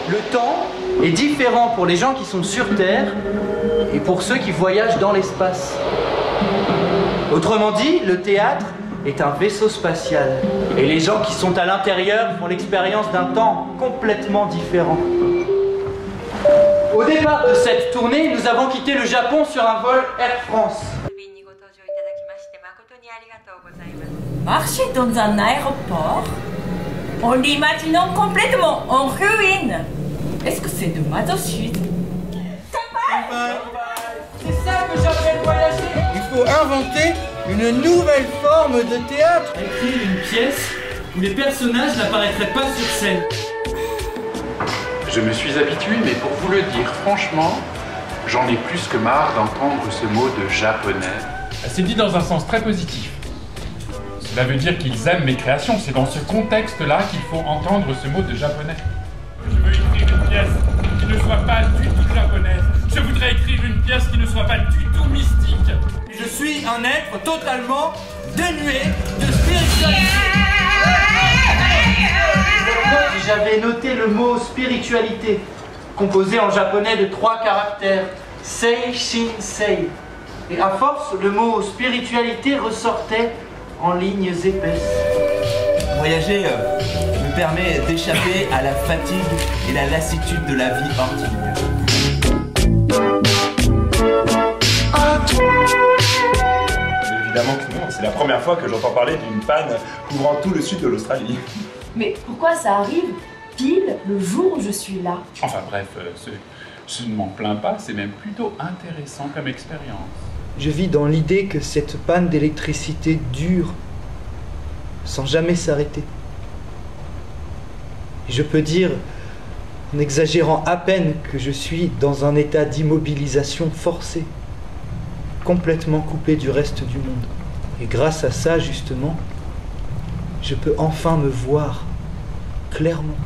le temps est différent pour les gens qui sont sur Terre et pour ceux qui voyagent dans l'espace. Autrement dit, le théâtre est un vaisseau spatial. Et les gens qui sont à l'intérieur font l'expérience d'un temps complètement différent. Au départ de cette tournée, nous avons quitté le Japon sur un vol Air France. Marcher dans un aéroport en l'imaginant complètement en ruine. Est-ce que c'est de masochisme? C'est ça que j'appelle voyager. Il faut inventer une nouvelle forme de théâtre. Écrire une pièce où les personnages n'apparaîtraient pas sur scène. Je me suis habitué, mais pour vous le dire franchement, j'en ai plus que marre d'entendre ce mot de japonais. C'est dit dans un sens très positif. Cela veut dire qu'ils aiment mes créations. C'est dans ce contexte-là qu'il faut entendre ce mot de japonais. Je veux écrire une pièce qui ne soit pas du tout japonaise. Je voudrais écrire une pièce qui ne soit pas du tout mystique. Je suis un être totalement dénué de spiritualité. J'avais noté le mot spiritualité, composé en japonais de 3 caractères, sei, shin, sei. Et à force, le mot spiritualité ressortait en lignes épaisses. Voyager me permet d'échapper à la fatigue et la lassitude de la vie ordinaire. Évidemment que non, c'est la première fois que j'entends parler d'une panne couvrant tout le sud de l'Australie. Mais pourquoi ça arrive pile le jour où je suis là? Enfin bref, je ne m'en plains pas, c'est même plutôt intéressant comme expérience. Je vis dans l'idée que cette panne d'électricité dure sans jamais s'arrêter. Je peux dire, en exagérant à peine, que je suis dans un état d'immobilisation forcée, complètement coupé du reste du monde. Et grâce à ça, justement, je peux enfin me voir clairement.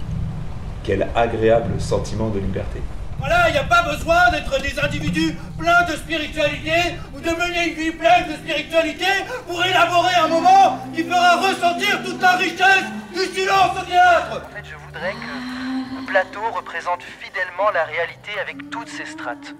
Quel agréable sentiment de liberté. Voilà, il n'y a pas besoin d'être des individus pleins de spiritualité ou de mener une vie pleine de spiritualité pour élaborer un moment qui fera ressentir toute la richesse du silence au théâtre. En fait, je voudrais que le plateau représente fidèlement la réalité avec toutes ses strates.